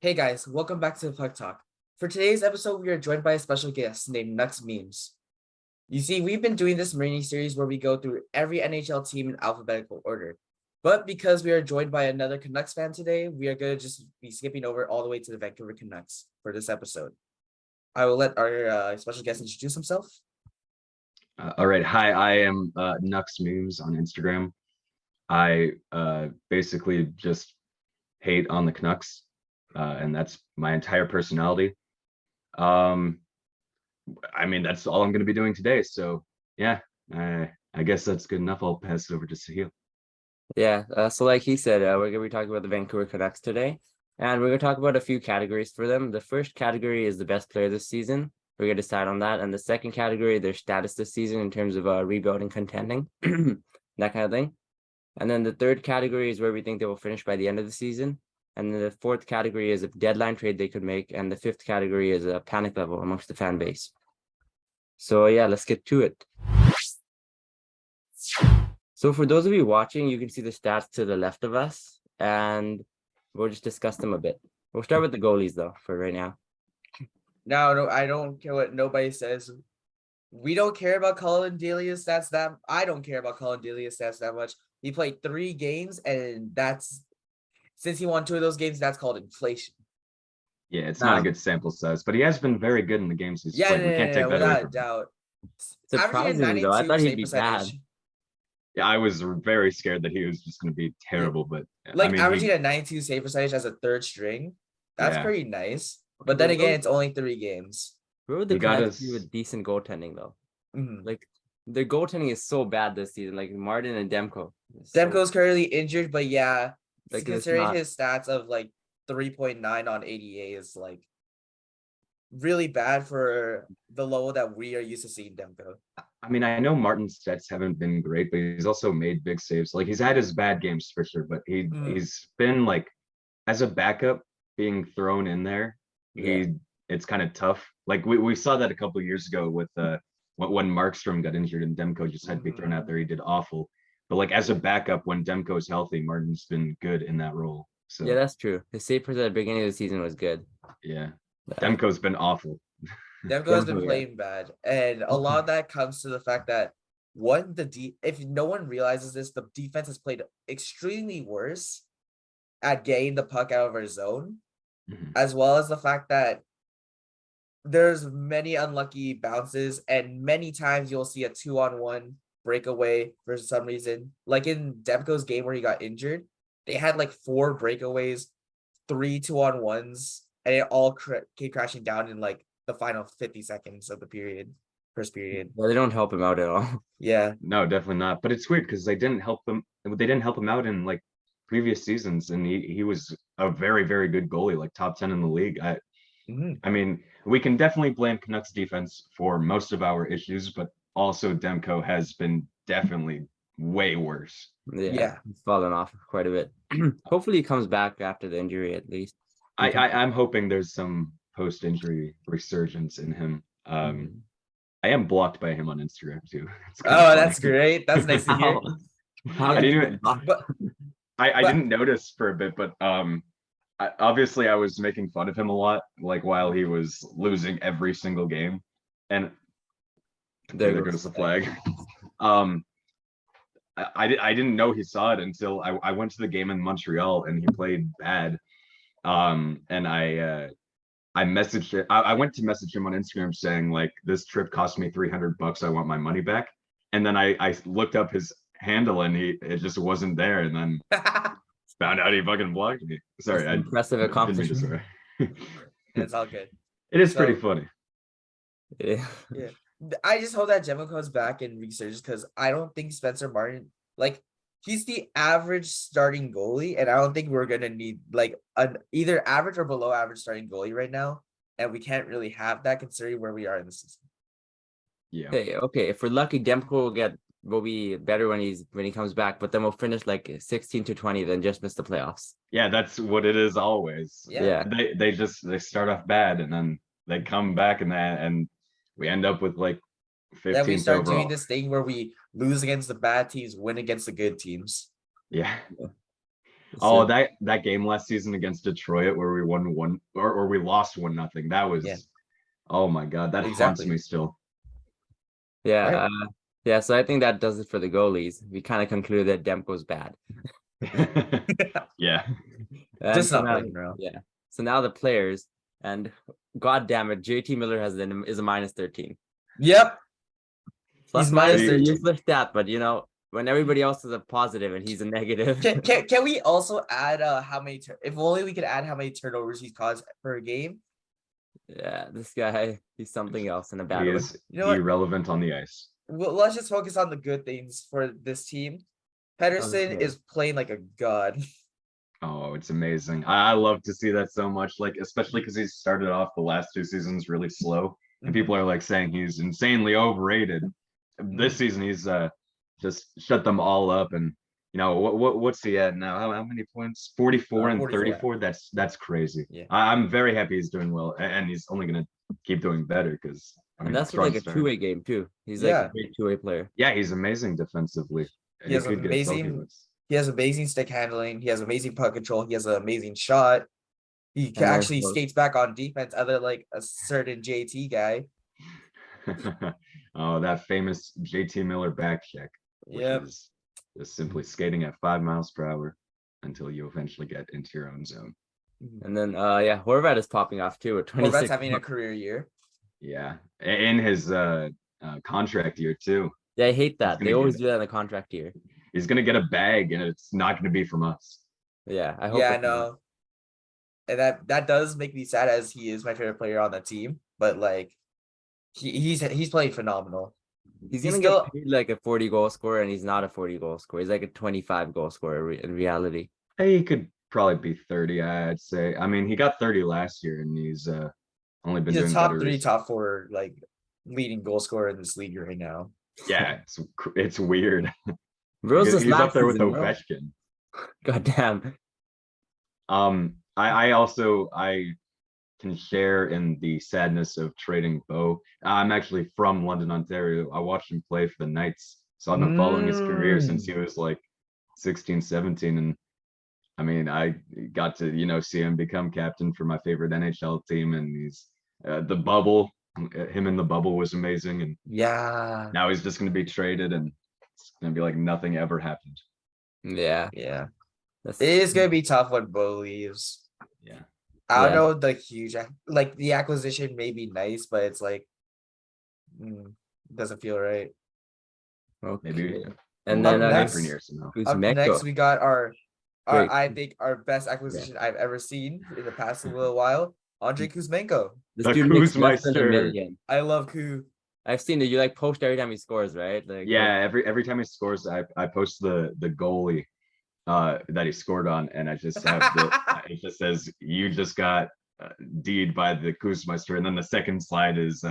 Hey guys, welcome back to the Puck Talk. For today's episode, we are joined by a special guest named Nux Memes. You see, we've been doing this mini series where we go through every NHL team in alphabetical order. But because we are joined by another Canucks fan today, we are going to just be skipping over all the way to the Vancouver Canucks for this episode. I will let our special guest introduce himself. All right. Hi, I am Nux Memes on Instagram. I basically just hate on the Canucks, and that's my entire personality. I mean, that's all I'm going to be doing today. So, yeah, I guess that's good enough. I'll pass it over to Sahil. So like he said, we're going to be talking about the Vancouver Canucks today, and we're going to talk about a few categories for them. The first category is the best player this season. We're going to decide on that. And the second category, their status this season in terms of rebuilding, contending, that kind of thing. And then the third category is where we think they will finish by the end of the season. And then the fourth category is a deadline trade they could make. And the fifth category is a panic level amongst the fan base. So yeah, let's get to it. So for those of you watching, you can see the stats to the left of us, and we'll just discuss them a bit. We'll start with the goalies though for right now. No, I don't care what nobody says. We don't care about Colin Delia's stats that I don't care about Colin Delia's stats that much. He played 3 games, and that's since he won 2 of those games, that's called inflation. Yeah, it's not a good sample size, but he has been very good in the games he's played. We can't take that away without a from him. doubt. Surprisingly though, I thought he'd be bad. Yeah, I was very scared that he was just going to be terrible, but like I mean, averaging a 92 save percentage as a third string, that's pretty nice. But then again, it's only 3 games. Where would the Canucks do with decent goaltending though? Mm-hmm. Like their goaltending is so bad this season. Like Martin and Demko. Demko's currently injured, but yeah, like considering his stats of like 3.9 on ADA is like really bad for the level that we are used to seeing Demko. I mean, I know Martin's stats haven't been great, but he's also made big saves. Like he's had his bad games for sure, but he's been like as a backup being thrown in there. It's kind of tough. Like we saw that a couple of years ago with when Markstrom got injured and Demko just had to be thrown out there. He did awful. But like as a backup, when Demko is healthy, Martin's been good in that role. So yeah, that's true. His save percentage at the beginning of the season was good. Yeah, Demko's been awful. Demko has been playing bad, and a lot of that comes to the fact that if no one realizes this, the defense has played extremely worse at getting the puck out of our zone, as well as the fact that there's many unlucky bounces, and many times you'll see a 2-on-1 breakaway for some reason. Like in Demko's game where he got injured, they had like 4 breakaways, 3 2-on-1s, and it all came crashing down in like the final 50 seconds of the first period. Well, they don't help him out at all. Yeah. No, definitely not. But it's weird because they didn't help him. They didn't help him out in like previous seasons, and he was a very, very good goalie, like top 10 in the league. I mean, we can definitely blame Canucks defense for most of our issues, but also Demko has been definitely way worse. Yeah. He's fallen off quite a bit. Hopefully he comes back after the injury at least. I'm hoping there's some post-injury resurgence in him. I am blocked by him on Instagram too. That's great. That's nice to hear. I didn't notice for a bit, but obviously I was making fun of him a lot, like while he was losing every single game, and there goes the flag. I didn't know he saw it until I went to the game in Montreal and he played bad. And I messaged it. I went to message him on Instagram saying like, this trip cost me $300. I want my money back. And then I looked up his handle and it just wasn't there. And then found out he fucking blocked me. Sorry. Impressive accomplishment. It's all good. It is pretty funny. Yeah. I just hope that Gemma comes back and resurges because I don't think Spencer Martin, like, he's the average starting goalie, and I don't think we're gonna need like an either average or below average starting goalie right now, and we can't really have that considering where we are in the season. Yeah. Okay. If we're lucky, Demko will be better when he comes back, but then we'll finish like 16 to 20, then just miss the playoffs. Yeah, that's what it is always. Yeah. They start off bad and then they come back and we end up with like 15th Then we start overall. doing this thing where we lose against the bad teams, win against the good teams. Yeah. Oh, So, that game last season against Detroit where we won one or we lost 1-0. That was, Yeah. oh my God, that haunts Exactly. me still. yeah, Right. yeah. So I think that does it for the goalies. We kind of concluded that Demko's bad. Yeah. And Just so not now, playing well. yeah. So now the players, and God damn it, JT Miller is a -13. Yep. Plus He's minus minus a 13. useless stat, but when everybody else is a positive and he's a negative. Can we also add how many if only we could add how many turnovers he's caused per game? Yeah, this guy, he's something else in a bad He way. is You know what? irrelevant on the ice. Well, let's just focus on the good things for this team. Pettersson Okay. is playing like a god. Oh, it's amazing. I love to see that so much, like especially because he started off the last 2 seasons really slow, and people are like saying he's insanely overrated. This season he's just shut them all up, and what's he at now? How many points? 44 and 44. 34. That's crazy. Yeah. I'm very happy he's doing well, and he's only gonna keep doing better because And that's with like a two-way game too. He's like Yeah. a great two-way player. Yeah, he's amazing defensively. He has could get selfie amazing looks. he has amazing stick handling, he has amazing puck control, he has an amazing shot. He And then actually so- skates back on defense, other like a certain JT guy. Oh, that famous JT Miller back check, which Yep. is just simply skating at 5 miles per hour until you eventually get into your own zone. And then yeah, Horvat is popping off too at 26. Horvat's having a career year. Yeah, in his contract year too. Yeah, I hate that. gonna They always get- do that in the contract year. He's gonna get a bag, and it's not gonna be from us. Yeah, I hope. Yeah, I it's not. know. And that does make me sad as he is my favorite player on the team. But like he's playing phenomenal. He's He's gonna still- get paid like a 40-goal scorer, and he's not a 40-goal scorer. He's like a 25-goal scorer in reality. Hey, he could probably be 30, I'd say. I mean, he got 30 last year, and he's only been He's a doing top better 3, recently. top 4 like leading goal scorer in this league right now. Yeah, it's weird. Rose He's up there with season, bro. Ovechkin. God damn. I can share in the sadness of trading Bo. I'm actually from London, Ontario. I watched him play for the Knights, so I've been following his career since he was like 16, 17, and I mean, I got to see him become captain for my favorite NHL team, and he's the bubble. Him in the bubble was amazing, and Yeah. now he's just going to be traded, and it's going to be like nothing ever happened. Yeah, Yeah. that's It is gonna be tough when Bo leaves. Yeah. I don't Yeah. know the huge like the acquisition may be nice, but it's like doesn't feel right. okay. Maybe. And we'll then Up have next- Anchor near somehow. Up Kuzmenko. next, we got our Great. I think our best acquisition I've ever seen in the past little while. Andre Kuzmenko. This The dude makes less than $1 Kuzmeister. million. I love Kuz. I've seen it. You like post every time he scores, right? Like Yeah, every time he scores, I post the goalie that he scored on, and I just have it just says you just got D'd by the Kuzmeister, and then the second slide is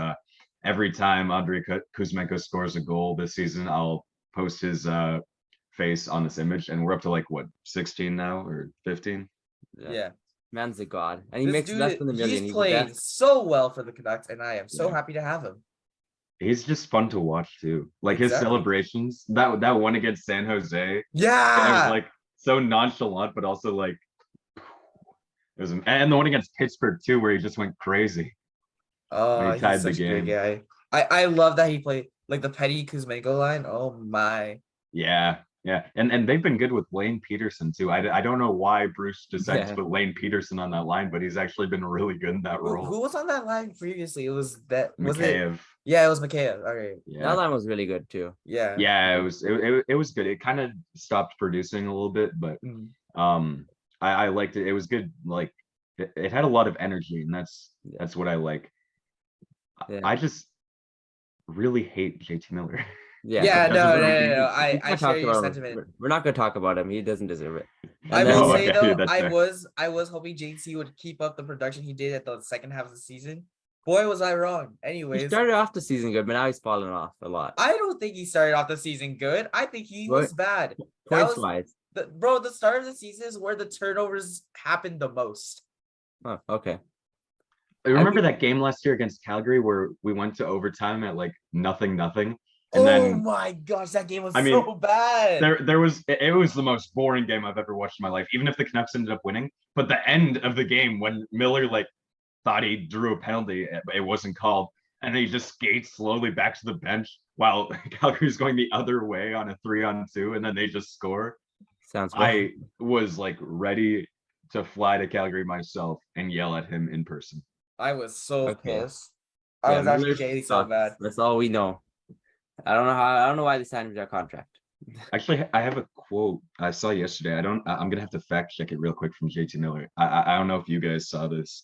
every time Andrei Kuzmenko scores a goal this season, I'll post his face on this image, and we're up to like what 16 now or 15. Yeah. Man's a god, and he This makes dude, less than $1 million. he's the playing best. so well for the Canucks, and I am so Yeah. happy to have him. He's just fun to watch too. Like his Exactly. celebrations, that one against San Jose, it Yeah. was like so nonchalant, but also like it was, and the one against Pittsburgh too, where he just went crazy. when he He's tied the such a good game. guy. I love that he played like the Petty Kuzmenko line. Oh my. Yeah, and they've been good with Lane Peterson too. I don't know why Bruce decided Yeah. to put Lane Peterson on that line, but he's actually been really good in that role. Who was on that line previously? It was was it? Mikheyev. Yeah, it was Mikheyev. Okay. That Yeah, line was really good too. Yeah. yeah, it was good. It kind of stopped producing a little bit, but Mm. I liked it. It was good. Like it had a lot of energy, and that's what I like. Yeah. I just really hate JT Miller. Yeah. Yeah, because of no. everything. I We're not share talking your about him. sentiment. We're not gonna talk about him. He doesn't deserve it. I And will then- say okay, though, that's fair. I was hoping JT would keep up the production he did at the second half of the season. Boy, was I wrong. he Anyways, started off the season good, but now he's fallen off a lot. I don't think he started off the season good. I think he was What? bad. Points was- wise. The start of the season is where the turnovers happened the most. Oh, okay. I remember that game last year against Calgary where we went to overtime at like nothing. And oh then my gosh, that game was I mean, so bad. it was the most boring game I've ever watched in my life, even if the Canucks ended up winning. But the end of the game when Miller like thought he drew a penalty, it wasn't called, and then he just skates slowly back to the bench while Calgary's going the other way on a 3-on-2, and then they just score. Sounds I was like ready to fly to Calgary myself and yell at him in person. I was so Okay. pissed. I Yeah, was actually Miller getting so sucks. bad. That's all we know. I don't know why they signed him to that contract. Actually, I have a quote I saw yesterday. I'm gonna have to fact check it real quick from JT Miller. I don't know if you guys saw this.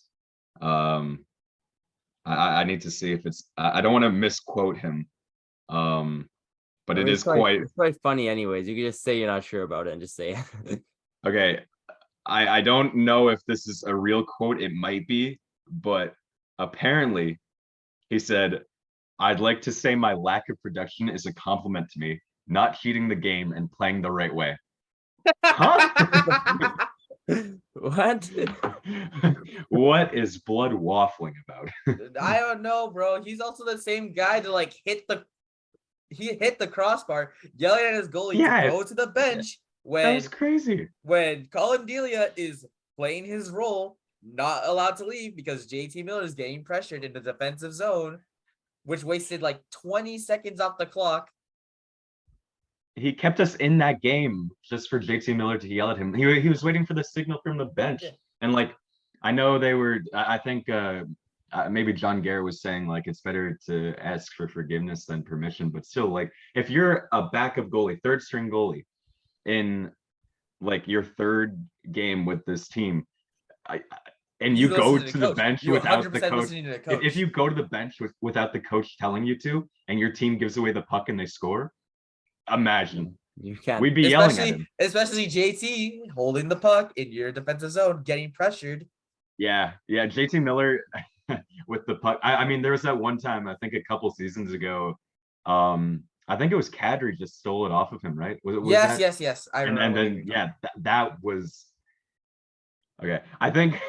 I need to see if it's. I don't want to misquote him. But I it mean, is quite it's quite funny anyways. You can just say you're not sure about it and just say it. okay. I don't know if this is a real quote. It might be, but apparently he said, "I'd like to say my lack of production is a compliment to me, not cheating the game and playing the right way." Huh? What? What is blood waffling about? I don't know, bro. He's also the same guy to like hit the crossbar, yelling at his goalie Yeah, to go to the bench that was crazy. when Colin Delia is playing his role, not allowed to leave because JT Miller is getting pressured in the defensive zone, which wasted like 20 seconds off the clock. He kept us in that game just for JT Miller to yell at him. He was waiting for the signal from the bench. Yeah. And like, I know they were, I think maybe John Garrett was saying like, it's better to ask for forgiveness than permission, but still like, if you're a backup goalie, third string goalie in like your third game with this team, and you go to the bench without the coach. If you go to the bench without the coach telling you to, and your team gives away the puck and they score, imagine You can't. we'd be yelling at him. Especially JT holding the puck in your defensive zone, getting pressured. Yeah, JT Miller with the puck. I mean, there was that one time, I think a couple seasons ago. I think it was Kadri just stole it off of him, right? Was Yes. I remember. And then that was okay. I think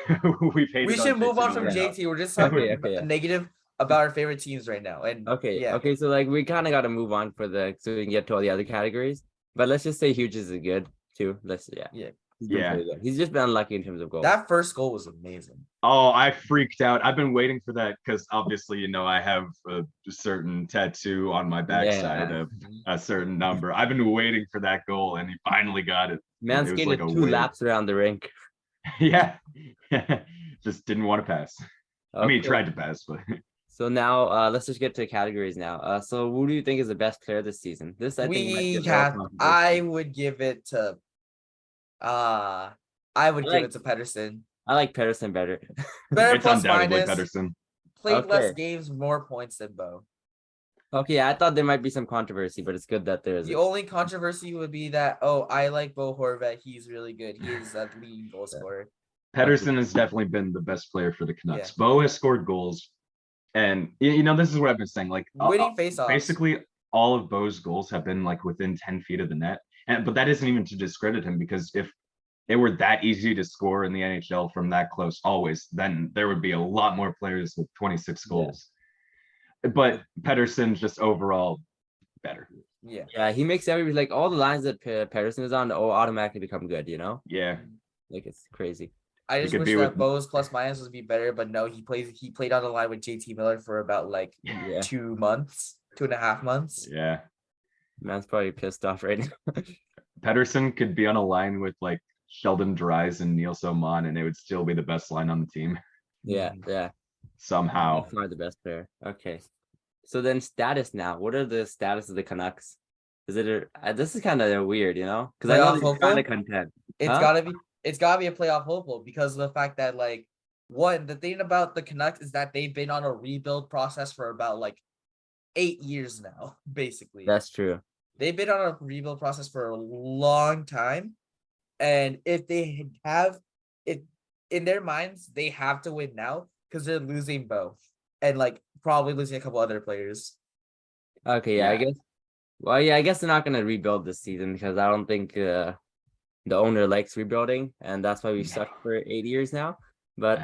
we should move on from JT. We're just talking negative about our favorite teams right now. And okay. So like we kind of got to move on so we can get to all the other categories. But let's just say Hughes is good too. He's just been unlucky in terms of goals. That first goal was amazing. Oh, I freaked out. I've been waiting for that because obviously, I have a certain tattoo on my backside of a certain number. I've been waiting for that goal, and he finally got it. Man skated like 2 laps around the rink. Yeah, just didn't want to pass. Okay. I mean, he tried to pass, but. So now let's just get to categories now. So who do you think is the best player this season? I would give it to Pettersson. I like Pettersson better. Better It's plus undoubtedly minus. Pettersson. Played less games, more points than Bo. Okay, I thought there might be some controversy, but it's good that there is. The only controversy would be that I like Bo Horvat. He's really good. He is a leading goal scorer. Pettersson has definitely been the best player for the Canucks. Yeah. Bo has scored goals. And this is what I've been saying. Like winning faceoffs. Basically, all of Bo's goals have been like within 10 feet of the net. But that isn't even to discredit him, because if it were that easy to score in the NHL from that close always, then there would be a lot more players with 26 goals. Yeah. But Pettersson's just overall better. Yeah, he makes every like all the lines that Pettersson is on automatically become good. Yeah, like it's crazy. I just wish that Bo's plus minus would be better, but no, he played on the line with JT Miller for about 2 months, 2.5 months. Yeah. Man's probably pissed off right now. Pettersson could be on a line with like Sheldon Dries and Neil Soman, and it would still be the best line on the team. Yeah. Somehow. Far the best player. Okay. So then status now. What are the status of the Canucks? Is it this is kind of weird, because I know they're kind of content. It's gotta be a playoff hopeful, because of the fact that the thing about the Canucks is that they've been on a rebuild process for about 8 years now, basically. That's true. They've been on a rebuild process for a long time. And if they have it in their minds, they have to win now because they're losing both and probably losing a couple other players. Okay, yeah. I guess. Well, yeah, I guess they're not gonna rebuild this season because I don't think the owner likes rebuilding, and that's why we sucked for 8 years now. But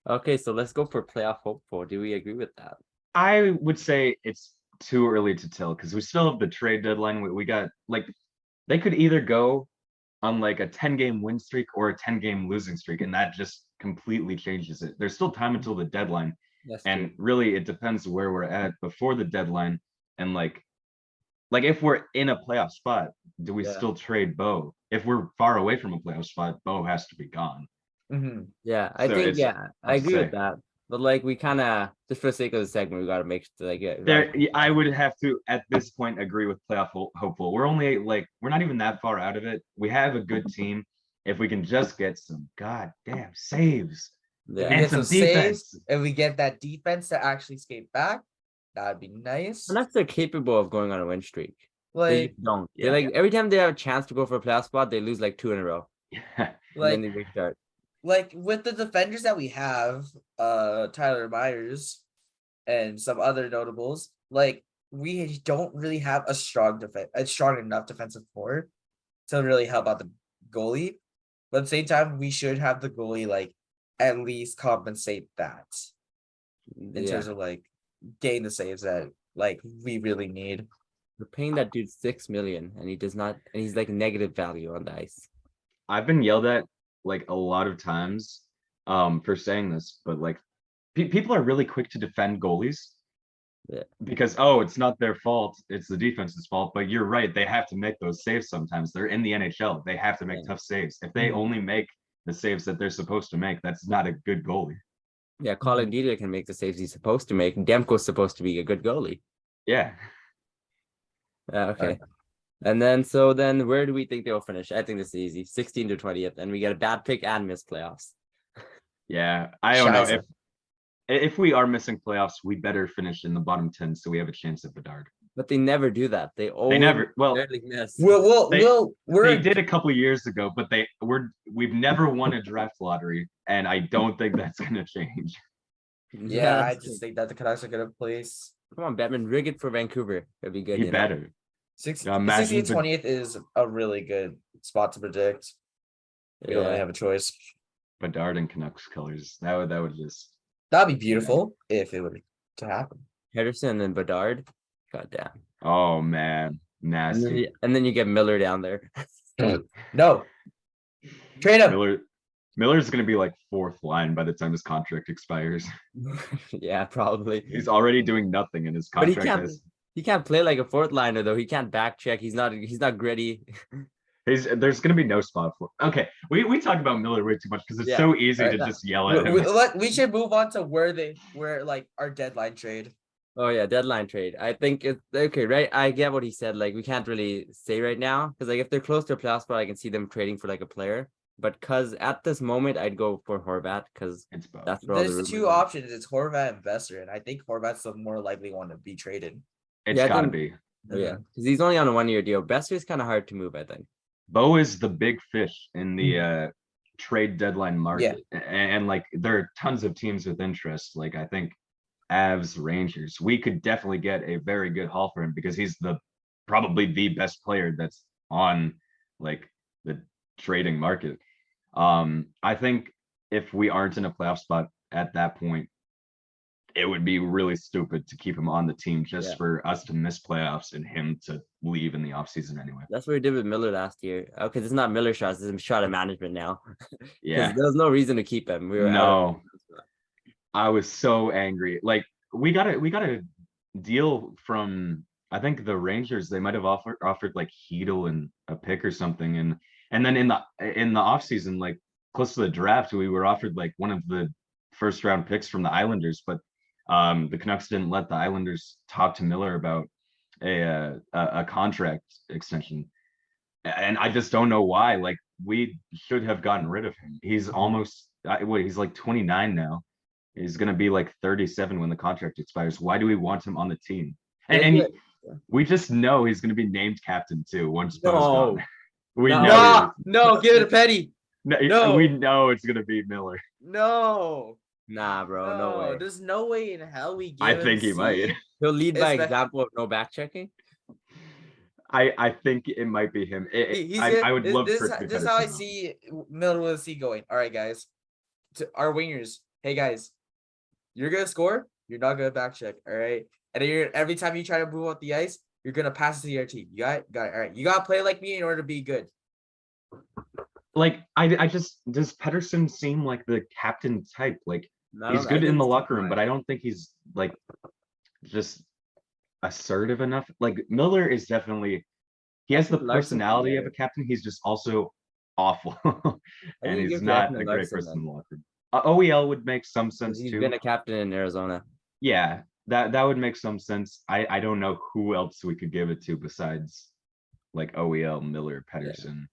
okay, so let's go for playoff hopeful. Do we agree with that? I would say it's too early to tell because we still have the trade deadline. We got like they could either go on like a 10-game win streak or a 10-game losing streak, and that just completely changes it. There's still time until the deadline, That's and true. really it depends where we're at before the deadline. And like if we're in a playoff spot, do we Yeah. still trade Bo? If we're far away from a playoff spot, Bo has to be gone. Mhm. Yeah, I So think it's I hard to agree with say. that. But like we kind of just for the sake of the segment, we got to make like we gotta, I would have to at this point agree with playoff hopeful. We're only like we're not even that far out of it. We have a good team. If we can just get some goddamn saves If we yeah. and get some some saves, defense. and we get that defense to actually skate back, that'd be nice. Unless they're capable of going on a win streak. They Like, just don't. They Yeah. like every time they have a chance to go for a playoff spot, they lose like 2 in a row. And then they like, restart. like with the defenders that we have, Tyler Myers and some other notables, like we don't really have a strong enough defensive core to really help out the goalie. But at the same time, we should have the goalie like at least compensate that in Yeah. terms of like gain the saves that like we really need. We're paying that dude 6 million and he does not and he's like negative value on the ice. I've been yelled at like a lot of times for saying this, but like people are really quick to defend goalies. Yeah. Because oh, it's not their fault, it's the defense's fault. But you're right, they have to make those saves sometimes. They're in the NHL. They have to make Yeah. tough saves. If they Mhm. only make the saves that they're supposed to make, that's not a good goalie. Yeah, Colin Dieter can make the saves he's supposed to make. Demko's supposed to be a good goalie. Yeah. Okay. And then so then where do we think they'll finish? I think this is easy. 16 to 20th. And we get a bad pick and miss playoffs. Yeah. I don't know. Shiza. If we are missing playoffs, we better finish in the bottom 10 so we have a chance at Bedard. But they never do that. They always never- well, barely miss. They did a couple years ago, but we've never won a draft lottery, and I don't think that's gonna change. Yeah, I that's just true. think that the Canucks are gonna place Come on, Batman, rig it for Vancouver. It'd be good. He You know? better. 60, Now imagine 60th, 20th is a really good spot to predict. We don't really Yeah. have a choice. Bedard in Canucks colors. That would just That'd be beautiful if it were to happen. Henderson and Bedard. God damn. oh man, nasty. And then you get Miller down there. No. Trade him. Miller's gonna be like fourth line by the time his contract expires. Yeah, probably. He's already doing nothing in his But contract. he can't play like a fourth liner though. He can't back check. He's not gritty. There's gonna be no spot for. Okay, we talk about Miller way too much because it's so easy to just yell at him. We should move on to where like our deadline trade. Oh yeah, deadline trade. I think it's okay, right? I get what he said. Like we can't really say right now because like if they're close to a playoff spot, I can see them trading for like a player. But because at this moment, I'd go for Horvat because It's both. that's where all the There's two rumors are. options. It's Horvat and Besser, and I think Horvat's the more likely one to be traded. It's Yeah, I gotta think- be. Oh, yeah, because he's only on a 1-year deal. Besser's kind of hard to move, I think. Bo is the big fish in the trade deadline market, and like there are tons of teams with interest. Like I think Avs, Rangers, we could definitely get a very good haul for him because he's probably the best player that's on like the trading market. I think if we aren't in a playoff spot at that point, it would be really stupid to keep him on the team just for us to miss playoffs and him to leave in the offseason anyway. That's what we did with Miller last year. Okay, it's not Miller shots, it's shot at management now. Yeah. There was no reason to keep him. We were No. I was so angry. Like we got a deal from I think the Rangers. They might have offered like Hedel and a pick or something, and then in the offseason, like close to the draft, we were offered like one of the first round picks from the Islanders, but the Canucks didn't let the Islanders talk to Miller about a contract extension, and I just don't know why. Like we should have gotten rid of him. He's almost he's like 29 now. He's gonna be like 37 when the contract expires. Why do we want him on the team? And we just know he's gonna be named captain too once Bo's gone. We know. No, give it to Petty. No, we know it's gonna be Miller. No. Nah, bro, no way. There's no way in hell we give I think he might. He'll lead by It's example of no back checking. I think it might be him. I would love for it to be this is how I Pettersson, though. see Miller with C going. All right, guys. To our wingers. Hey guys, you're gonna score. You're not gonna back check. All right. And then every time you try to move off the ice, you're gonna pass it to your team. You got it? Got it. All right. You gotta play like me in order to be good. Like I just does Pettersson seem like the captain type? Like he's I good think in the he's locker room, fine. but I don't think he's like just assertive enough. Like Miller is definitely he has the Larson would be personality of a better. captain. He's just also awful, I and think you he's give to not a Ekman great Larson person then, in the locker room. OEL would make some because sense he's too. been a captain in Arizona. Yeah, that would make some sense. I don't know who else we could give it to besides like OEL, Miller, Yeah. Pettersson.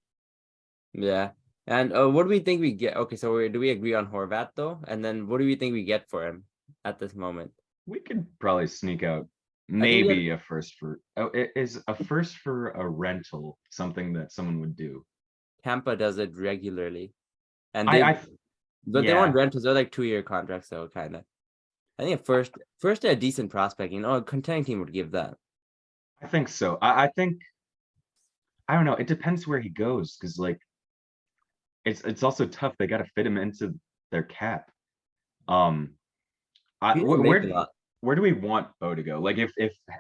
Yeah. And what do we think we get? Okay, so do we agree on Horvat though? And then what do we think we get for him at this moment? We could probably sneak out I think we maybe a first for is a first for a rental something that someone would do. Tampa does it regularly, and I but they want yeah, rentals. They're like 2-year contracts, so kind of. I think first a decent prospect. A contending team would give that. I think so. I think I don't know. It depends where he goes because like it's also tough. They got to fit him into their cap. Um, He doesn't make a lot. where do we want Bo to go? Like if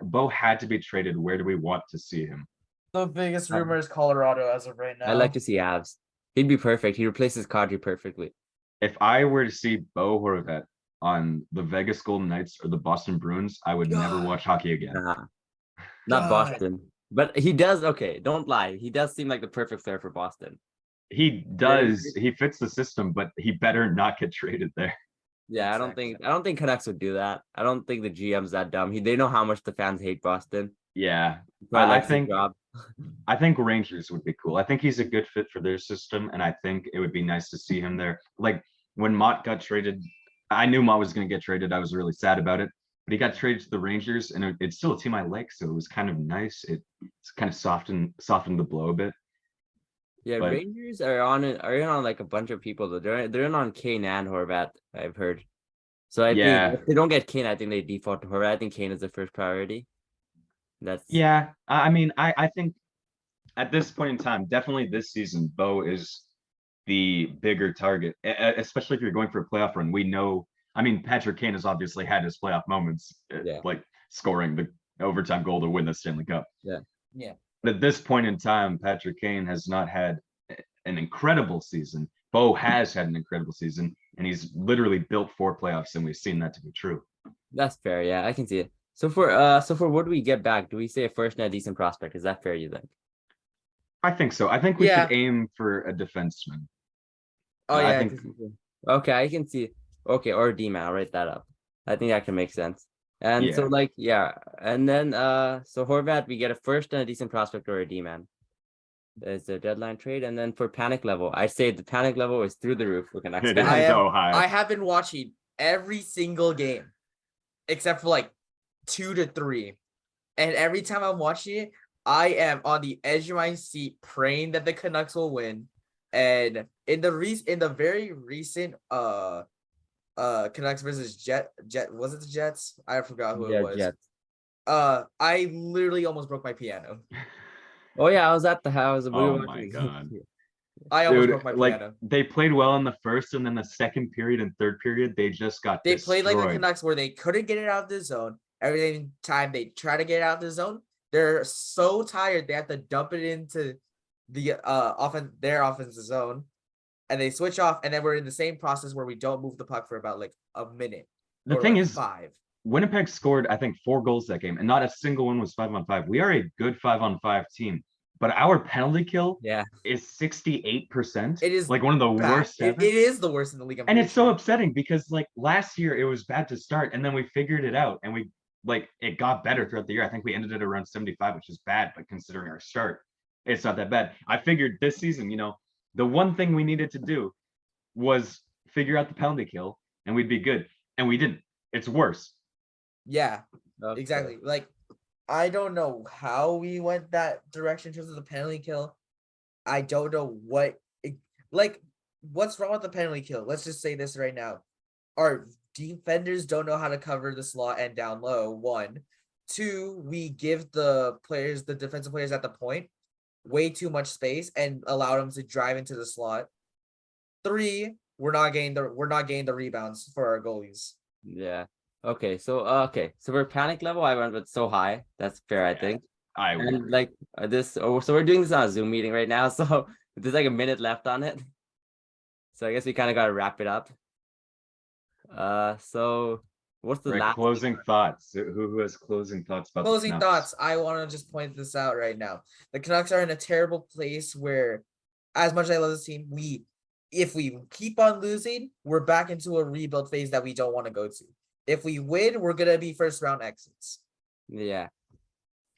Bo had to be traded, where do we want to see him? The biggest rumor is Colorado as of right now. I'd like to see Avs. He'd be perfect. He replaces Kadri perfectly. If I were to see Bo Horvat on the Vegas Golden Knights or the Boston Bruins, I would never God. watch hockey again. Nah, not God. Boston. But he does. Okay, don't lie. He does seem like the perfect player for Boston. He does. He fits the system, but he better not get traded there. Yeah, Exactly. I don't think Canucks would do that. I don't think the GM's that dumb. They know how much the fans hate Boston. Yeah, Probably I likes his think job. I think Rangers would be cool. I think he's a good fit for their system, and I think it would be nice to see him there. Like when Mott got traded, I knew Mott was going to get traded. I was really sad about it, but he got traded to the Rangers, and it's still a team I like, so it was kind of nice. It's kind of softened the blow a bit. Yeah, But Rangers are in on like a bunch of people though. They're in on Kane and Horvat, I've heard. So I think yeah, if they don't get Kane, I think they default to Horvat. I think Kane is the first priority. That's yeah. I mean, I think at this point in time, definitely this season, Bo is the bigger target, especially if you're going for a playoff run. We know, I mean, Patrick Kane has obviously had his playoff moments, yeah. like scoring the overtime goal to win the Stanley Cup. Yeah. Yeah. But at this point in time, Patrick Kane has not had an incredible season. Bo has had an incredible season, and he's literally built 4 playoffs, and we've seen that to be true. That's fair. Yeah, I can see it. So for what do we get back? Do we say a first and a decent prospect? Is that fair, you think? I think so. I think we Yeah. should aim for a defenseman. Oh I yeah. think Okay, I can see. Okay, or D-man, I'll write that up. I think that can make sense. And so Yeah. like, yeah. And then so Horvat, we get a first and a decent prospect or a D-man. There's the deadline trade. And then for panic level, I say the panic level is through the roof for Canucks It fans. is so high. I have been watching every single game, except for like 2 to 3, and every time I'm watching it, I am on the edge of my seat praying that the Canucks will win. And in the very recent Canucks versus Jet was it the Jets? I forgot who it was. Jets. I literally almost broke my piano. Oh yeah, I was at the house. We were Oh watching my the game. God. I almost Dude, broke my like piano. they played well in the first, and then the second period and third period, they just got They destroyed. played like the Canucks where they couldn't get it out of the zone. Every time they try to get it out of the zone, they're so tired they have to dump it into the their offensive zone, and they switch off, and then we're in the same process where we don't move the puck for about like a minute. The or thing like is, 5. Winnipeg scored, I think, 4 goals that game, and not a single one was 5-on-5. We are a good 5-on-5 team, but our penalty kill Yeah. is 68%. It is like one of the bad. worst ever. It is the worst in the league. And it's so upsetting because like last year it was bad to start, and then we figured it out, and we like it got better throughout the year. I think we ended at around 75, which is bad, but considering our start, it's not that bad. I figured this season, the one thing we needed to do was figure out the penalty kill, and we'd be good. And we didn't. It's worse. Yeah, Okay. exactly. Like, I don't know how we went that direction in terms of the penalty kill. I don't know what's wrong with the penalty kill. Let's just say this right now. Our defenders don't know how to cover the slot and down low, 1. 2, we give the defensive players at the point, way too much space and allow them to drive into the slot. 3, we're not getting the rebounds for our goalies. Yeah. Okay, so for panic level, I went with so high. That's fair, I think. I And would. like so we're doing this on a Zoom meeting right now, so there's like a minute left on it. So I guess we kind of gotta wrap it up. So what's the Right, last closing thoughts. Who has closing thoughts about the Closing Canucks? thoughts. I want to just point this out right now. The Canucks are in a terrible place where, as much as I love this team, if we keep on losing, we're back into a rebuild phase that we don't want to go to. If we win, we're gonna be first round exits. Yeah.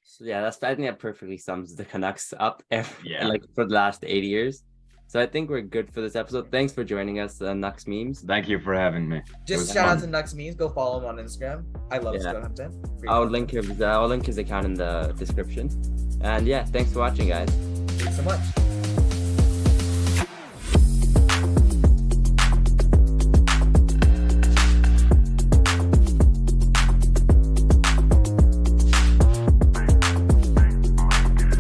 So yeah, I think that perfectly sums the Canucks up Yeah. like for the last 8 years. So I think we're good for this episode. Thanks for joining us, Nux Memes. Thank you for having me. Just shout out to Nux Memes. Go follow him on Instagram. I love his content. I'll link his account in the description. And yeah, thanks for watching, guys. Thanks so much.